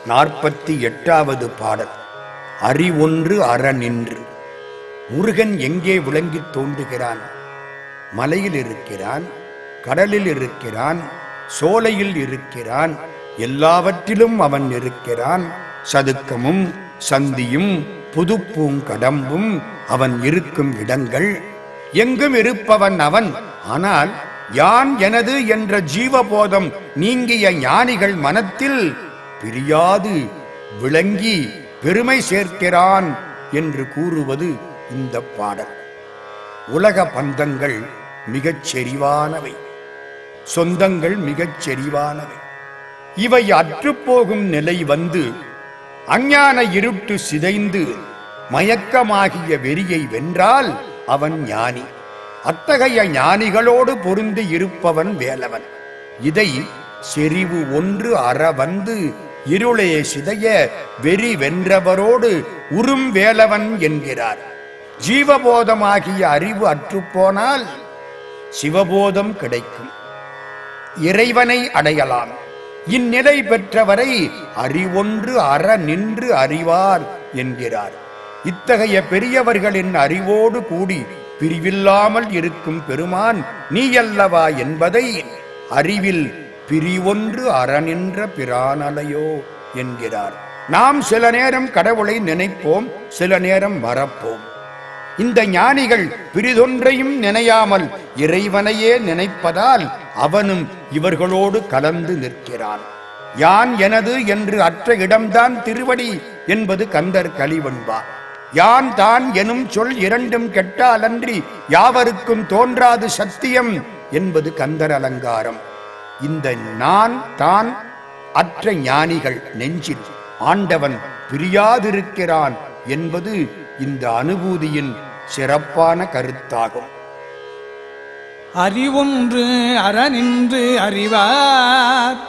48வது பாடல். அறிவொன்று அறநின்று. முருகன் எங்கே விளங்கித் தோன்றுகிறான்? மலையில் இருக்கிறான், கடலில் இருக்கிறான், சோலையில் இருக்கிறான், எல்லாவற்றிலும் அவன் இருக்கிறான். சதுக்கமும் சந்தியும் புதுப்பூங்கடம்பும் அவன் இருக்கும் இடங்கள். எங்கும் இருப்பவன் அவன். ஆனால் யான் எனது என்ற ஜீவபோதம் நீங்கிய ஞானிகள் மனத்தில் பிரியாது விளங்கி பெருமை சேர்க்கிறான் என்று கூறுவது இந்த பாடல். உலக பந்தங்கள் மிகச் செறிவானவை, சொந்தங்கள் மிகச் செறிவானவை. இவை அற்றுப்போகும் நிலை வந்து அஞ்ஞான இருட்டு சிதைந்து மயக்கமாகிய வெறியை வென்றால் அவன் ஞானி. அத்தகைய ஞானிகளோடு பொருந்தி இருப்பவன் வேலவன். இதை செறிவு ஒன்று அற வந்து இருளே சிதைய வெறி வென்றவரோடு உறும் வேலவன் என்கிறார். ஜீவபோதமாகிய அறிவு அற்றுப்போனால் சிவபோதம் கிடைக்கும், இறைவனை அடையலாம். இந்நிலை பெற்றவரை அறிவொன்று அற நின்று அறிவார் என்கிறார். இத்தகைய பெரியவர்களின் அறிவோடு கூடி பிரிவில்லாமல் இருக்கும் பெருமான் நீயல்லவா என்பதை அறிவில் பிரிவொன்று அறநின்ற பிரானலையோ என்கிறார். நாம் சில நேரம் கடவுளை நினைப்போம், சில நேரம் மறப்போம். இந்த ஞானிகள் பிரிதொன்றையும் நினையாமல் இறைவனையே நினைப்பதால் அவனும் இவர்களோடு கலந்து நிற்கிறான். யான் எனது என்று அற்ற இடம்தான் திருவடி என்பது கந்தர் கலிவன்பா. யான் தான் எனும் சொல் இரண்டும் கெட்டாலன்றி யாவருக்கும் தோன்றாது சத்தியம் என்பது கந்தர் அலங்காரம். இந்த நான் தான் அற்ற ஞானிகள் நெஞ்சில் ஆண்டவன் பிரியாதிருக்கிறான் என்பது இந்த அனுபூதியின் சிறப்பான கருத்தாகும். அறிவொன்று அறநின்று அறிவார்,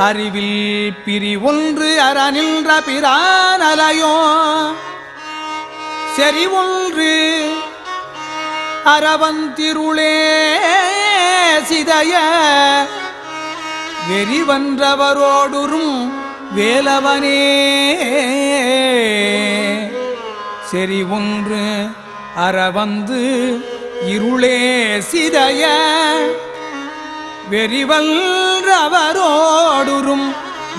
அறிவில் பிரிவொன்று அறநின்ற பிரானலையோ. செறிவொன்று அறவந்திருளே சிதைய வெறிவன்றவரோடுறும் வேலவனே. செறிவொன்று அறவந்து இருளே சிதைய வெறிவன்றவரோடுறும்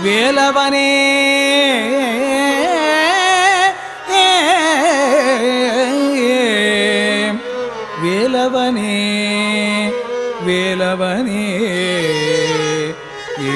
வேலவனே. வேலவனே வேலவனே ஏ